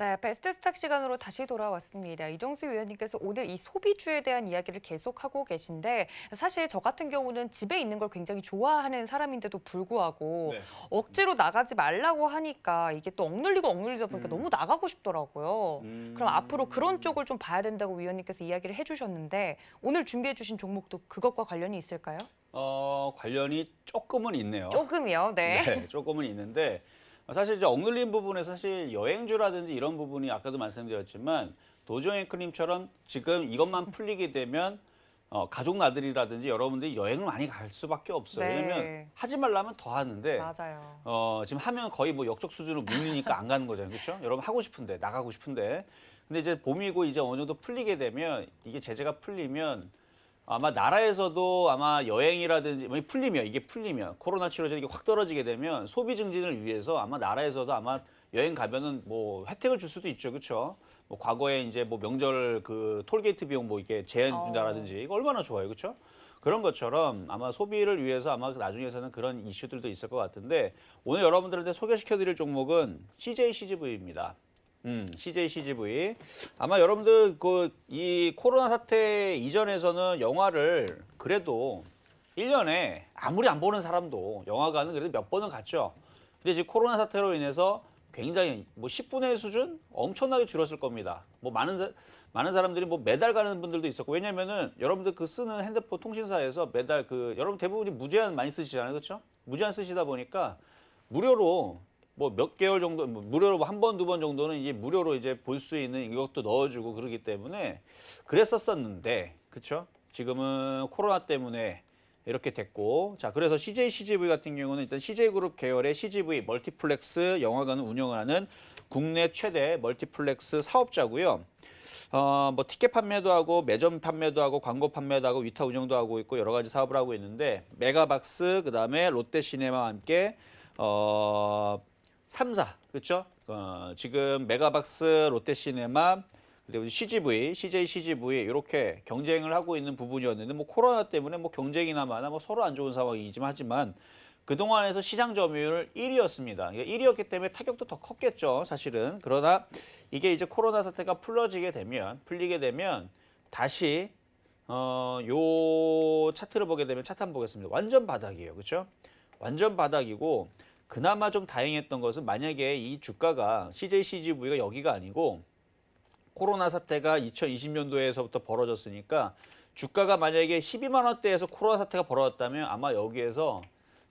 네, 베스트 스탁 시간으로 다시 돌아왔습니다. 이정수 위원님께서 오늘 이 소비주에 대한 이야기를 계속하고 계신데 사실 저 같은 경우는 집에 있는 걸 굉장히 좋아하는 사람인데도 불구하고 네. 억지로 나가지 말라고 하니까 이게 또 억눌리고 억눌리다 보니까 음. 너무 나가고 싶더라고요. 그럼 앞으로 그런 음. 쪽을 좀 봐야 된다고 위원님께서 이야기를 해주셨는데 오늘 준비해 주신 종목도 그것과 관련이 있을까요? 관련이 조금은 있네요. 조금이요, 네. 네, 조금은 있는데 사실 이제 억눌린 부분에 사실 여행주라든지 이런 부분이 아까도 말씀드렸지만 도저앵크님처럼 지금 이것만 풀리게 되면 가족 나들이라든지 여러분들이 여행을 많이 갈 수밖에 없어요. 왜냐면 네, 하지 말라면 더 하는데 맞아요. 지금 하면 거의 뭐 역적 수준으로 밀리니까 안 가는 거잖아요. 그렇죠? 여러분 하고 싶은데 나가고 싶은데 근데 이제 봄이고 이제 어느 정도 풀리게 되면 이게 제재가 풀리면 아마 나라에서도 아마 여행이라든지 뭐 풀리면 이게 풀리면 코로나 치료제가 이게 확 떨어지게 되면 소비 증진을 위해서 아마 나라에서도 아마 여행 가면은 뭐 혜택을 줄 수도 있죠, 그렇죠? 뭐 과거에 이제 뭐 명절 그 톨게이트 비용 뭐 이게 제한 준다라든지 이거 얼마나 좋아요, 그렇죠? 그런 것처럼 아마 소비를 위해서 아마 나중에서는 그런 이슈들도 있을 것 같은데 오늘 여러분들한테 소개시켜드릴 종목은 CJ CGV입니다. CJ CGV. 아마 여러분들 그 이 코로나 사태 이전에서는 영화를 그래도 1년에 아무리 안 보는 사람도 영화관은 그래도 몇 번은 갔죠. 근데 지금 코로나 사태로 인해서 굉장히 뭐 10분의 1 수준 엄청나게 줄었을 겁니다. 뭐 많은 사람들이 뭐 매달 가는 분들도 있었고 왜냐면은 여러분들 그 쓰는 핸드폰 통신사에서 매달 그 여러분 대부분이 무제한 많이 쓰시잖아요. 그렇죠? 무제한 쓰시다 보니까 무료로 뭐 몇 개월 정도 뭐 무료로 한 번, 두 번 정도는 이제 무료로 이제 볼 수 있는 이것도 넣어주고 그러기 때문에 그랬었었는데, 그렇죠? 지금은 코로나 때문에 이렇게 됐고, 자 그래서 CJ CGV 같은 경우는 일단 CJ그룹 계열의 CGV 멀티플렉스 영화관을 운영을 하는 국내 최대 멀티플렉스 사업자고요. 뭐 티켓 판매도 하고 매점 판매도 하고 광고 판매도 하고 위탁 운영도 하고 있고 여러 가지 사업을 하고 있는데 메가박스 그다음에 롯데시네마와 함께 3사 그렇죠? 지금 메가박스, 롯데시네마 그리고 CGV, CJ CGV 이렇게 경쟁을 하고 있는 부분이었는데 뭐 코로나 때문에 뭐 경쟁이나 마나 뭐 서로 안 좋은 상황이지만 하지만 그동안에서 시장 점유율 1위였습니다. 1위였기 때문에 타격도 더 컸겠죠, 사실은. 그러나 이게 이제 코로나 사태가 풀리게 되면 다시 요 차트를 보게 되면 차트 한번 보겠습니다. 완전 바닥이에요. 그렇죠? 완전 바닥이고 그나마 좀 다행했던 것은 만약에 이 주가가 CJ CGV가 여기가 아니고 코로나 사태가 2020년도에서부터 벌어졌으니까 주가가 만약에 12만 원대에서 코로나 사태가 벌어졌다면 아마 여기에서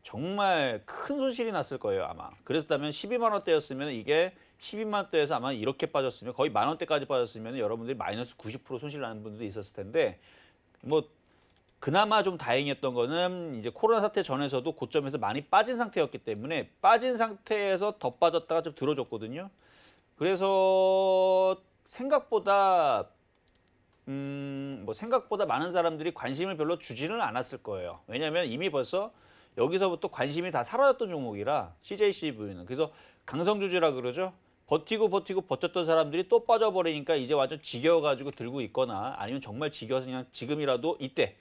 정말 큰 손실이 났을 거예요, 아마. 그랬다면 12만 원대였으면 이게 12만 원대에서 아마 이렇게 빠졌으면 거의 만 원대까지 빠졌으면 여러분들이 마이너스 90% 손실 나는 분들도 있었을 텐데 뭐 그나마 좀 다행이었던 거는 이제 코로나 사태 전에서도 고점에서 많이 빠진 상태였기 때문에 빠진 상태에서 더 빠졌다가 좀 들어줬거든요. 그래서 생각보다 뭐 생각보다 많은 사람들이 관심을 별로 주지는 않았을 거예요. 왜냐하면 이미 벌써 여기서부터 관심이 다 사라졌던 종목이라 CJCV는 그래서 강성주주라 그러죠. 버티고 버텼던 사람들이 또 빠져버리니까 이제 완전 지겨워가지고 들고 있거나 아니면 정말 지겨워서 그냥 지금이라도 이때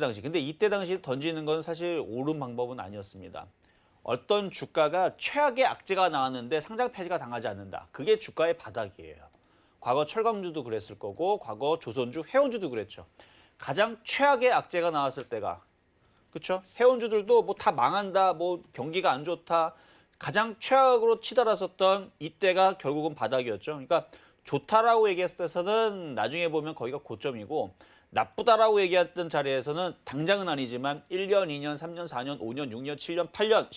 당시 근데 이때 당시 던지는 건 사실 옳은 방법은 아니었습니다. 어떤 주가가 최악의 악재가 나왔는데 상장 폐지가 당하지 않는다. 그게 주가의 바닥이에요. 과거 철강주도 그랬을 거고 과거 조선주, 해운주도 그랬죠. 가장 최악의 악재가 나왔을 때가 그렇죠? 해운주들도 뭐 다 망한다, 뭐 경기가 안 좋다. 가장 최악으로 치달았었던 이때가 결국은 바닥이었죠. 그러니까 좋다라고 얘기했을 때서는 나중에 보면 거기가 고점이고 나쁘다라고 얘기했던 자리에서는 당장은 아니지만 1년, 2년, 3년, 4년, 5년, 6년, 7년, 8년,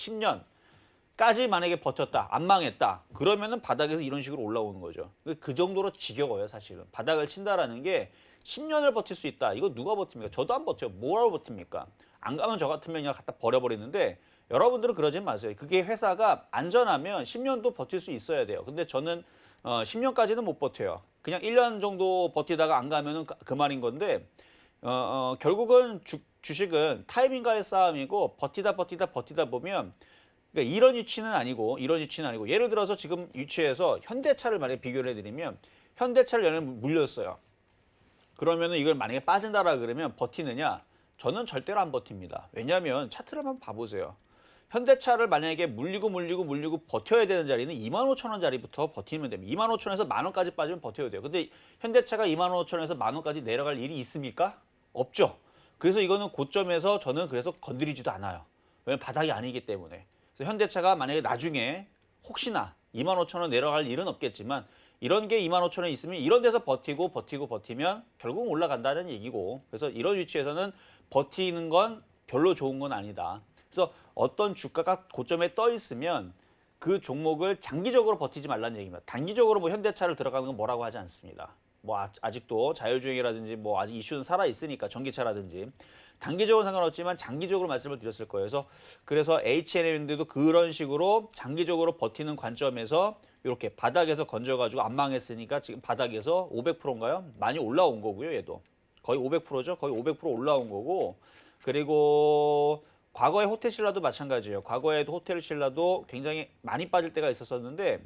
10년까지 만약에 버텼다, 안 망했다. 그러면은 바닥에서 이런 식으로 올라오는 거죠. 그 정도로 지겨워요, 사실은. 바닥을 친다라는 게 10년을 버틸 수 있다. 이거 누가 버팁니까? 저도 안 버텨요. 뭐라고 버팁니까? 안 가면 저 같으면 그냥 갖다 버려버리는데 여러분들은 그러지 마세요. 그게 회사가 안전하면 10년도 버틸 수 있어야 돼요. 근데 저는 10년까지는 못 버텨요. 그냥 1년 정도 버티다가 안 가면은 그만인 건데 결국은 주식은 타이밍과의 싸움이고 버티다 보면 그러니까 이런 위치는 아니고 예를 들어서 지금 위치에서 현대차를 만약에 비교를 해드리면 현대차를 연에 물렸어요. 그러면은 이걸 만약에 빠진다라 그러면 버티느냐? 저는 절대로 안 버팁니다. 왜냐하면 차트를 한번 봐보세요. 현대차를 만약에 물리고 버텨야 되는 자리는 25,000원짜리부터 버티면 됩니다. 25,000원에서 10,000원까지 빠지면 버텨야 돼요. 근데 현대차가 25,000원에서 10,000원까지 내려갈 일이 있습니까? 없죠. 그래서 이거는 고점에서 저는 그래서 건드리지도 않아요. 왜냐면 바닥이 아니기 때문에. 그래서 현대차가 만약에 나중에 혹시나 25,000원 내려갈 일은 없겠지만 이런 게 25,000원 있으면 이런 데서 버티면 결국은 올라간다는 얘기고, 그래서 이런 위치에서는 버티는 건 별로 좋은 건 아니다. 그래서 어떤 주가가 고점에 떠 있으면 그 종목을 장기적으로 버티지 말라는 얘기입니다. 단기적으로 뭐 현대차를 들어가는 건 뭐라고 하지 않습니다. 뭐 아직도 자율주행이라든지 뭐 아직 이슈는 살아 있으니까 전기차라든지 단기적으로 상관없지만 장기적으로 말씀을 드렸을 거예요. 그래서 H&M인데도 그런 식으로 장기적으로 버티는 관점에서 이렇게 바닥에서 건져가지고 안 망했으니까 지금 바닥에서 500%인가요? 많이 올라온 거고요. 얘도 거의 500%죠. 거의 500% 올라온 거고, 그리고 과거에 호텔신라도 마찬가지예요. 과거에도 호텔신라도 굉장히 많이 빠질 때가 있었었는데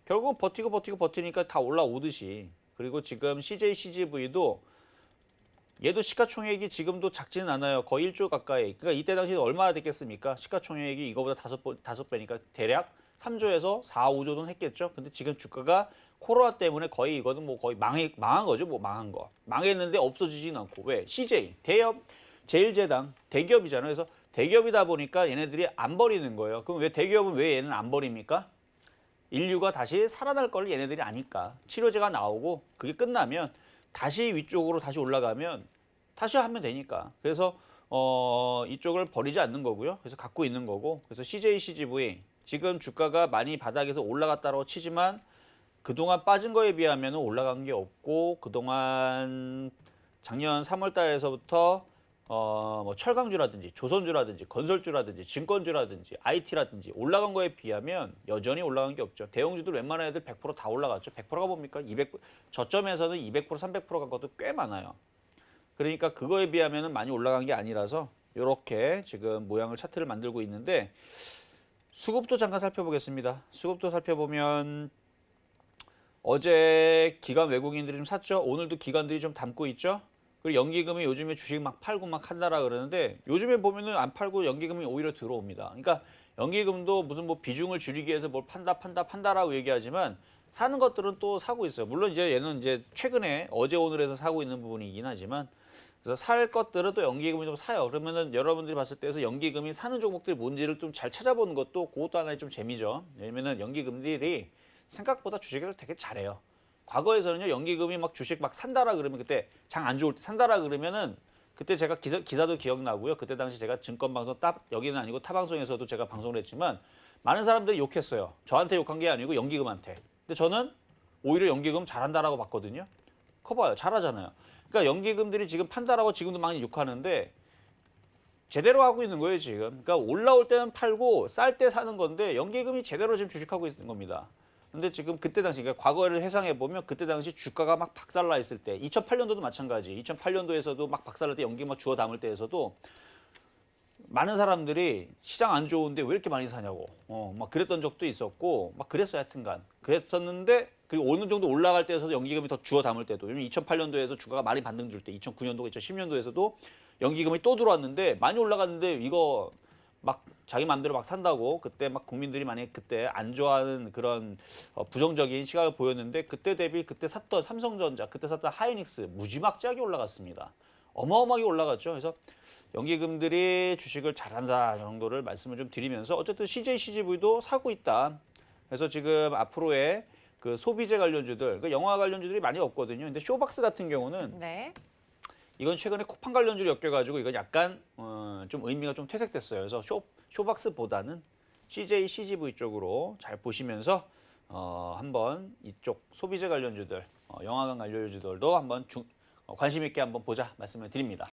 결국 버티니까 다 올라오듯이, 그리고 지금 CJ CGV도 얘도 시가총액이 지금도 작지는 않아요. 거의 1조 가까이. 그러니까 이때 당시에 얼마나 됐겠습니까? 시가총액이 이거보다 5배니까 대략 3조에서 4, 5조 돈 했겠죠. 근데 지금 주가가 코로나 때문에 거의 이거는 뭐 거의 망한 거죠. 뭐 망한 거. 망했는데 없어지진 않고. 왜? CJ, 대기업, 제일제당, 대기업이잖아요. 그래서 대기업이다 보니까 얘네들이 안 버리는 거예요. 그럼 왜 대기업은 왜 얘는 안 버립니까? 인류가 다시 살아날 걸 얘네들이 아니까. 치료제가 나오고 그게 끝나면 다시 위쪽으로 다시 올라가면 다시 하면 되니까. 그래서 이쪽을 버리지 않는 거고요. 그래서 갖고 있는 거고. 그래서 CJ, CGV 지금 주가가 많이 바닥에서 올라갔다고 치지만 그동안 빠진 거에 비하면 올라간 게 없고, 그동안 작년 3월 달에서부터 뭐 철강주라든지 조선주라든지 건설주라든지 증권주라든지 IT라든지 올라간 거에 비하면 여전히 올라간 게 없죠. 대형주들 웬만한 애들 100% 다 올라갔죠. 100%가 뭡니까? 200, 저점에서는 200%, 300%간 것도 꽤 많아요. 그러니까 그거에 비하면 많이 올라간 게 아니라서 이렇게 지금 모양을 차트를 만들고 있는데, 수급도 잠깐 살펴보겠습니다. 수급도 살펴보면 어제 기관 외국인들이 좀 샀죠. 오늘도 기관들이 좀 담고 있죠. 그리고 연기금이 요즘에 주식 막 팔고 막 한다라 그러는데 요즘에 보면은 안 팔고 연기금이 오히려 들어옵니다. 그러니까 연기금도 무슨 뭐 비중을 줄이기 위해서 뭘 판다라고 얘기하지만 사는 것들은 또 사고 있어요. 물론 이제 얘는 이제 최근에 어제 오늘에서 사고 있는 부분이긴 하지만, 그래서 살 것들은 또 연기금이 좀 사요. 그러면은 여러분들이 봤을 때에서 연기금이 사는 종목들이 뭔지를 좀 잘 찾아보는 것도 그것도 하나의 좀 재미죠. 왜냐면은 연기금들이 생각보다 주식을 되게 잘해요. 과거에서는요, 연기금이 막 주식 막 산다라 그러면 그때 장 안 좋을 때 산다라 그러면은 그때 제가 기사도 기억나고요. 그때 당시 제가 증권방송 여기는 아니고 타 방송에서도 제가 방송을 했지만 많은 사람들이 욕했어요. 저한테 욕한 게 아니고 연기금한테. 근데 저는 오히려 연기금 잘한다라고 봤거든요. 커봐요. 잘하잖아요. 그러니까 연기금들이 지금 판다라고 지금도 많이 욕하는데 제대로 하고 있는 거예요, 지금. 그러니까 올라올 때는 팔고 쌀 때 사는 건데 연기금이 제대로 지금 주식하고 있는 겁니다. 근데 지금 그때 당시, 그러니까 과거를 회상해 보면 그때 당시 주가가 막 박살나 있을 때, 2008년도도 마찬가지. 2008년도에서도 막 박살날 때 연기 막 주워 담을 때에서도 많은 사람들이 시장 안 좋은데 왜 이렇게 많이 사냐고 막 그랬던 적도 있었고 막 그랬어요. 하여튼간 그랬었는데, 그리고 어느 정도 올라갈 때에서도 연기금이 더 주워 담을 때도, 왜냐면 2008년도에서 주가가 많이 반등 줄 때 2009년도 2010년도에서도 연기금이 또 들어왔는데 많이 올라갔는데 이거 막 자기 마음대로 막 산다고 그때 막 국민들이 만약에 그때 안 좋아하는 그런 부정적인 시각을 보였는데, 그때 대비 그때 샀던 삼성전자, 그때 샀던 하이닉스 무지막지하게 올라갔습니다. 어마어마하게 올라갔죠. 그래서 연기금들이 주식을 잘한다 정도를 말씀을 좀 드리면서, 어쨌든 CJ, CGV도 사고 있다. 그래서 지금 앞으로의 그 소비재 관련주들, 그 영화 관련주들이 많이 없거든요. 근데 쇼박스 같은 경우는 네. 이건 최근에 쿠팡 관련주를 엮여가지고 이건 약간 좀 의미가 좀 퇴색됐어요. 그래서 쇼박스보다는 CJ, CGV 쪽으로 잘 보시면서 한번 이쪽 소비재 관련주들, 영화관 관련주들도 한번 관심 있게 한번 보자 말씀을 드립니다.